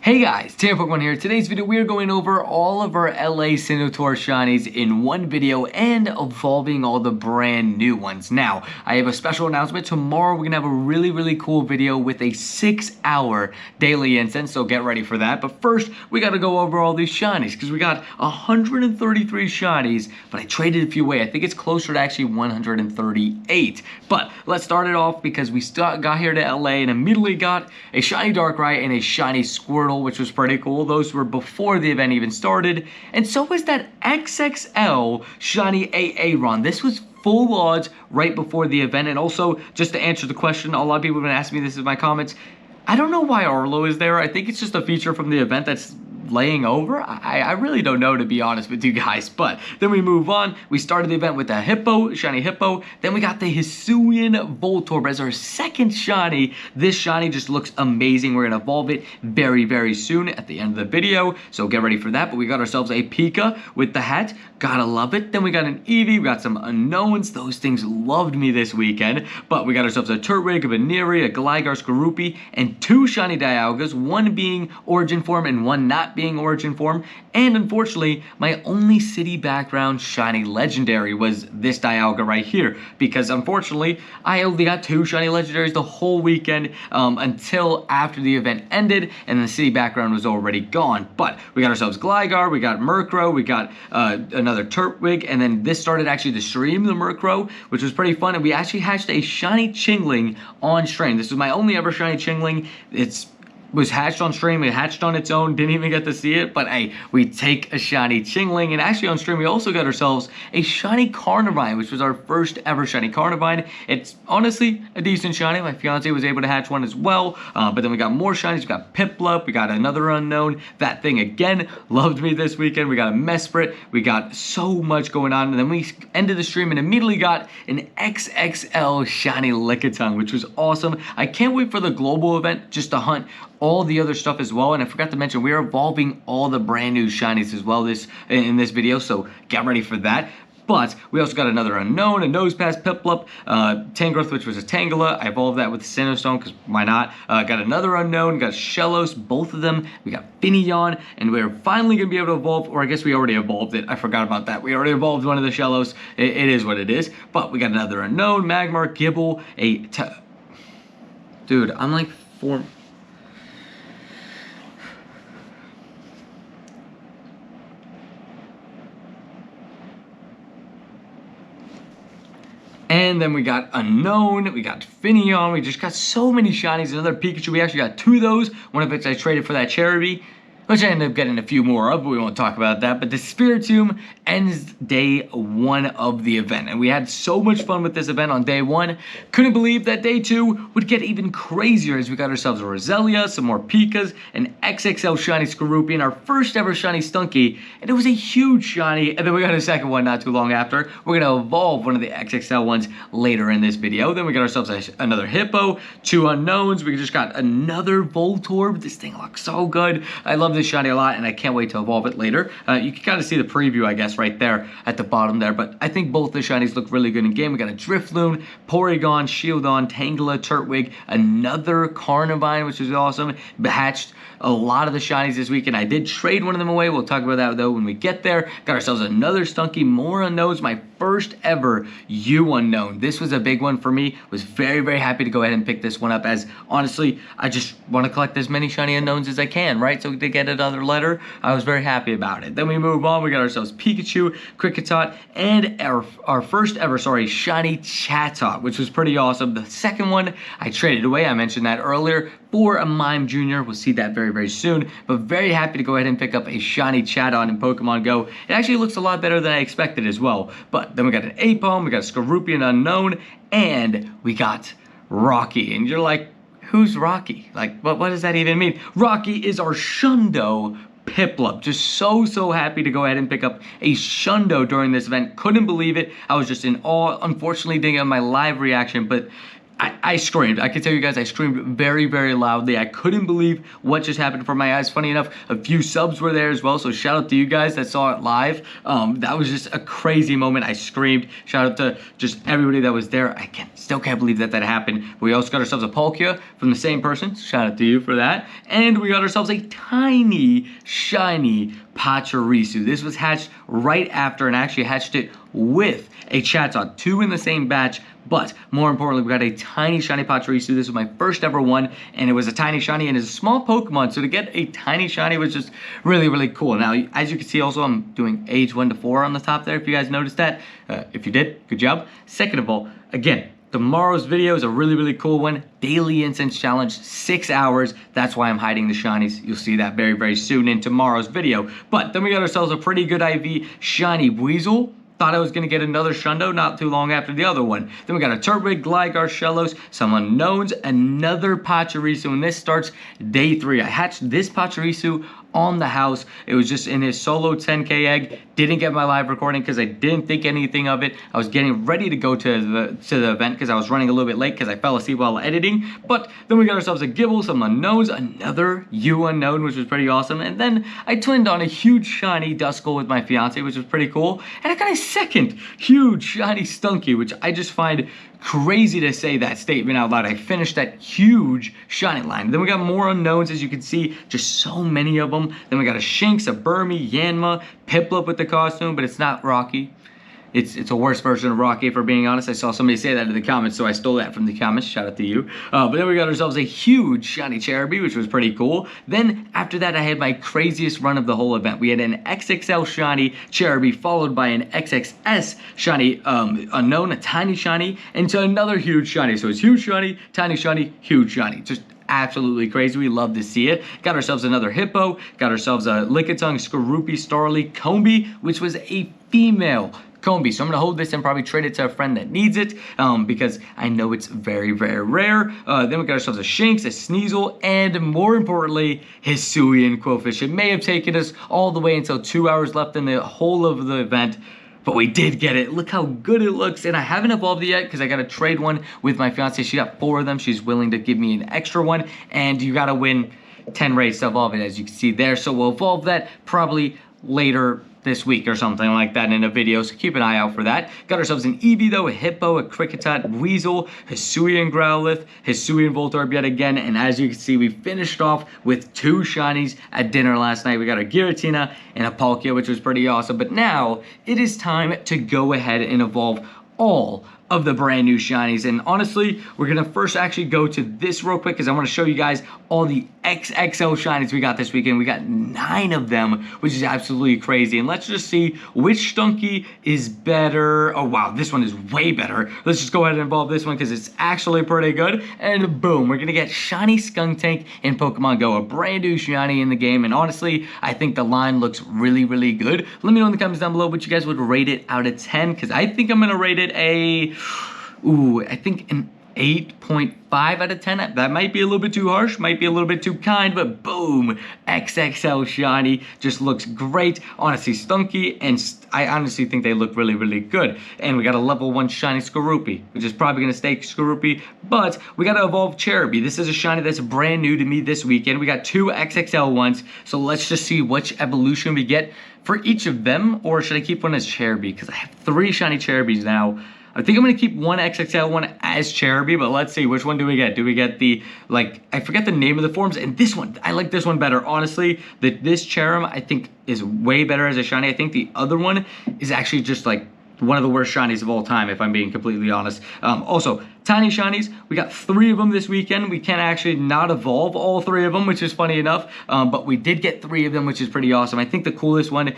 Hey guys, Pokemon here. Today's video we are going over all of our LA Sinotaur Shinies in one video and evolving all the brand new ones. Now, I have a special announcement. Tomorrow we're going to have a really cool video with a 6-hour daily incense, so get ready for that. But first, we got to go over all these Shinies because we got 133 Shinies, but I traded a few away. I think it's closer to actually 138. But let's start it off because we got here to LA and immediately got a Shiny Darkrai and a Shiny Squirtle, which was pretty cool. Those were before the event even started. And so was that XXL Shiny Aaron. This was full odds right before the event. And also, just to answer the question, a lot of people have been asking me this in my comments. I don't know why Arlo is there. I think it's just a feature from the event that's laying over. I really don't know, to be honest with you guys. But then we move on. We started the event with a Hippo, Shiny Hippo. Then we got the Hisuian Voltorb as our second Shiny. This Shiny just looks amazing. We're going to evolve it very soon at the end of the video. So get ready for that. But we got ourselves a Pika with the hat. Gotta love it. Then we got an Eevee. We got some unknowns. Those things loved me this weekend. But we got ourselves a Turtwig, a Veneeri, a Gligar, Skorupi, and two Shiny Dialgas. One being Origin Form and one not being Origin Form. And unfortunately, my only city background Shiny Legendary was this Dialga right here. Because unfortunately, I only got two Shiny Legendaries the whole weekend until after the event ended. And the city background was already gone. But we got ourselves Gligar, we got Murkrow, we got another Turtwig, and then this started actually to stream the Murkrow, which was pretty fun. And we actually hatched a Shiny Chingling on stream. This was my only ever Shiny Chingling. It was hatched on stream. It hatched on its own. Didn't even get to see it. But hey, we take a Shiny Chingling. And actually on stream, we also got ourselves a Shiny Carnivine, which was our first ever Shiny Carnivine. It's honestly a decent Shiny. My fiance was able to hatch one as well. But then we got more Shinies. We got Piplup. We got another unknown. That thing again loved me this weekend. We got a Mesprit. We got so much going on. And then we ended the stream and immediately got an XXL Shiny Lickitung, which was awesome. I can't wait for the global event just to hunt all the other stuff as well. And I forgot to mention, we are evolving all the brand new Shinies as well in this video, so get ready for that. But we also got another unknown, a Nosepass, Piplup, Tangrowth, which was a Tangela. I evolved that with Sinnoh, because why not? Got another unknown, got Shellos, both of them. We got Finneon, and we're finally going to be able to evolve, or I guess we already evolved it. I forgot about that. We already evolved one of the Shellos. It is what it is. But we got another unknown, Magmar, Gibble, Dude, I'm like four... And then we got Unknown, we got Finneon, we just got so many Shinies. Another Pikachu, we actually got two of those. One of which I traded for that Cherubi, which I ended up getting a few more of, but we won't talk about that. But the Spiritomb ends day one of the event. And we had so much fun with this event on day one. Couldn't believe that day two would get even crazier as we got ourselves a Roselia, some more Pikas, an XXL Shiny Skorupi, and our first ever Shiny Stunky. And it was a huge Shiny. And then we got a second one not too long after. We're going to evolve one of the XXL ones later in this video. Then we got ourselves another Hippo, two unknowns. We just got another Voltorb. This thing looks so good. I love this Shiny a lot, and I can't wait to evolve it later. You can kind of see the preview, I guess, right there at the bottom there, but I think both the Shinies look really good in game. We got a Drifloon, Porygon, Shieldon, Tangela, Turtwig, another Carnivine, which is awesome. Hatched a lot of the Shinies this week, and I did trade one of them away. We'll talk about that, though, when we get there. Got ourselves another Stunky, more unknowns, my first ever U unknown. This was a big one for me. Was very happy to go ahead and pick this one up, as honestly, I just want to collect as many Shiny unknowns as I can, right? So to get another letter, I was very happy about it. Then we move on. We got ourselves Pikachu, Kricketot, and our first ever, Shiny Chatot, which was pretty awesome. The second one I traded away. I mentioned that earlier for a Mime Jr. We'll see that very soon, but very happy to go ahead and pick up a Shiny Chatot in Pokemon Go. It actually looks a lot better than I expected as well. But then we got an Apom, we got a Skorupi, an unknown, and we got Rocky. And you're like, who's Rocky? Like, what does that even mean? Rocky is our Shundo Piplup. Just so happy to go ahead and pick up a Shundo during this event. Couldn't believe it. I was just in awe. Unfortunately, didn't get my live reaction, but I screamed. I can tell you guys, I screamed very, very loudly. I couldn't believe what just happened before my eyes. Funny enough, a few subs were there as well, so shout out to you guys that saw it live. That was just a crazy moment. I screamed. Shout out to just everybody that was there. I still can't believe that happened. We also got ourselves a Palkia from the same person. Shout out to you for that. And we got ourselves a tiny, shiny Pachirisu. This was hatched right after, and I actually hatched it with a Chatot, 2 in the same batch. But more importantly, we got a tiny shiny Pachirisu. This was my first ever one, and it was a tiny shiny, and it's a small Pokemon. So to get a tiny shiny was just really, really cool. Now, as you can see, also I'm doing age 1 to 4 on the top there. If you guys noticed that, if you did, good job. Second of all, again, tomorrow's video is a really, really cool one. Daily Incense Challenge, 6 hours. That's why I'm hiding the shinies. You'll see that very, very soon in tomorrow's video. But then we got ourselves a pretty good IV shiny Weasel. Thought I was going to get another Shundo not too long after the other one. Then we got a Turtwig, Gligar, Shellos, some unknowns, another Pachirisu, and this starts day 3. I hatched this Pachirisu on the house. It was just in his solo 10k egg. Didn't get my live recording because I didn't think anything of it. I was getting ready to go to the event because I was running a little bit late because I fell asleep while editing. But then we got ourselves a Gibble, some unknowns, another U unknown, which was pretty awesome. And then I twinned on a huge shiny Duskull with my fiance, which was pretty cool. And I got a second huge shiny Stunky, which I just find crazy to say that statement out loud. I finished that huge shiny line. Then we got more unknowns, as you can see, just so many of them. Then we got a Shinx, a Burmy, Yanma, Piplup with the costume, but it's not Rocky. It's a worse version of Rocky, for being honest. I saw somebody say that in the comments, so I stole that from the comments. Shout out to you. But then we got ourselves a huge shiny Cherubi, which was pretty cool. Then after that, I had my craziest run of the whole event. We had an XXL shiny Cherubi, followed by an XXS shiny unknown, a tiny shiny, into another huge shiny. So it's huge shiny, tiny shiny, huge shiny. Just absolutely crazy. We love to see it. Got ourselves another Hippo. Got ourselves a Lickitung, Skorupi, Starly, Combi, which was a female Combi. So I'm gonna hold this and probably trade it to a friend that needs it, because I know it's very, very rare. Then we got ourselves a Shinx, a Sneasel, and more importantly, Hisuian Quillfish. It may have taken us all the way until 2 hours left in the whole of the event, but we did get it. Look how good it looks. And I haven't evolved it yet because I got to trade one with my fiance. She got 4 of them. She's willing to give me an extra one. And you got to win 10 raids to evolve it, as you can see there. So we'll evolve that probably later this week or something like that in a video, so keep an eye out for that. Got ourselves an Eevee though, a Hippo, a Kricketot, Weasel, Hisuian Growlithe, Hisuian Voltorb yet again, and as you can see, we finished off with 2 shinies at dinner last night. We got a Giratina and a Palkia, which was pretty awesome, but now it is time to go ahead and evolve all of the brand new shinies. And honestly, we're gonna first actually go to this real quick because I want to show you guys all the XXL shinies we got this weekend. We got 9 of them, which is absolutely crazy. And let's just see which Stunky is better. Oh wow, this one is way better. Let's just go ahead and evolve this one because it's actually pretty good. And boom, we're gonna get shiny Skuntank in Pokemon Go, a brand new shiny in the game. And honestly, I think the line looks really, really good. Let me know in the comments down below what you guys would rate it out of 10, because I think I'm gonna rate it I think an 8.5 out of 10. That might be a little bit too harsh, might be a little bit too kind, but boom, XXL shiny, just looks great. Honestly, Stunky, and I honestly think they look really, really good. And we got a level 1 shiny Skorupi, which is probably gonna stay Skorupi, but we gotta evolve Cherubi. This is a shiny that's brand new to me this weekend. We got 2 XXL ones, so let's just see which evolution we get for each of them, or should I keep one as Cherubi? Because I have 3 shiny Cherubis now. I think I'm going to keep one XXL one as Cherubi, but let's see, which one do we get? Do we get the, I forget the name of the forms, and this one, I like this one better. Honestly, this Cherum, I think, is way better as a shiny. I think the other one is actually just, one of the worst shinies of all time, if I'm being completely honest. Also, tiny shinies, we got 3 of them this weekend. We can't actually not evolve all 3 of them, which is funny enough, but we did get 3 of them, which is pretty awesome. I think the coolest one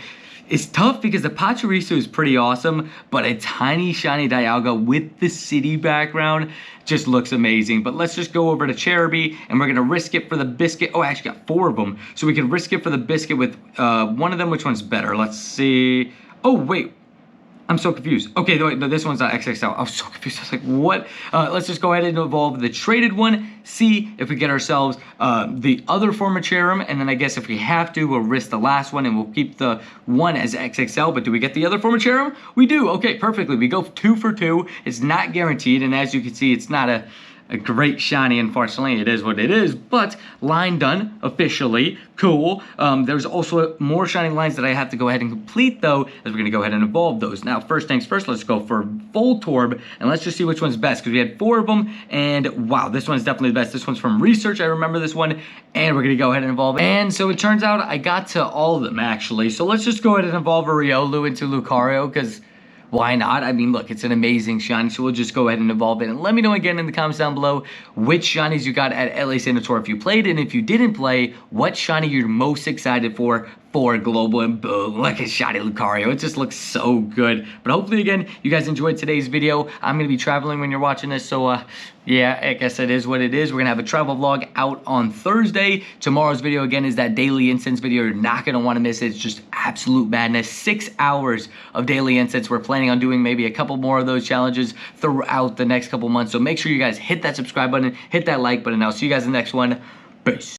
is tough because the Pachirisu is pretty awesome, but a tiny shiny Dialga with the city background just looks amazing. But let's just go over to Cherubi, and we're gonna risk it for the biscuit. Oh, I actually got 4 of them, so we can risk it for the biscuit with one of them. Which one's better? Let's see. Oh wait, I'm so confused. Okay, no, this one's not XXL. I was so confused. I was like, what? Let's just go ahead and evolve the traded one, see if we get ourselves the other form of Cherum, and then I guess if we have to, we'll risk the last one and we'll keep the one as XXL. But do we get the other form of Cherum? We do. Okay, perfectly. We go 2 for 2. It's not guaranteed, and as you can see, it's not a great shiny. Unfortunately, it is what it is, but line done officially. Cool. There's also more shiny lines that I have to go ahead and complete, though, as we're going to go ahead and evolve those. Now, first things first, let's go for Voltorb, and let's just see which one's best, because we had 4 of them, and wow, this one's definitely the best. This one's from research. I remember this one, and we're going to go ahead and evolve it. And so it turns out I got to all of them, actually. So let's just go ahead and evolve a Riolu into Lucario, because why not? I mean, look, it's an amazing shiny, so we'll just go ahead and evolve it. And let me know again in the comments down below which shinies you got at LA Senator if you played, and if you didn't play, what shiny you're most excited for global. And boom, look at shiny Lucario. It just looks so good. But hopefully, again, you guys enjoyed today's video. I'm going to be traveling when you're watching this, so yeah, I guess it is what it is. We're going to have a travel vlog out on Thursday. Tomorrow's video, again, is that daily incense video. You're not going to want to miss it. It's just absolute madness. 6 hours of daily incense. We're planning on doing maybe a couple more of those challenges throughout the next couple months. So make sure you guys hit that subscribe button, hit that like button. I'll see you guys in the next one. Peace.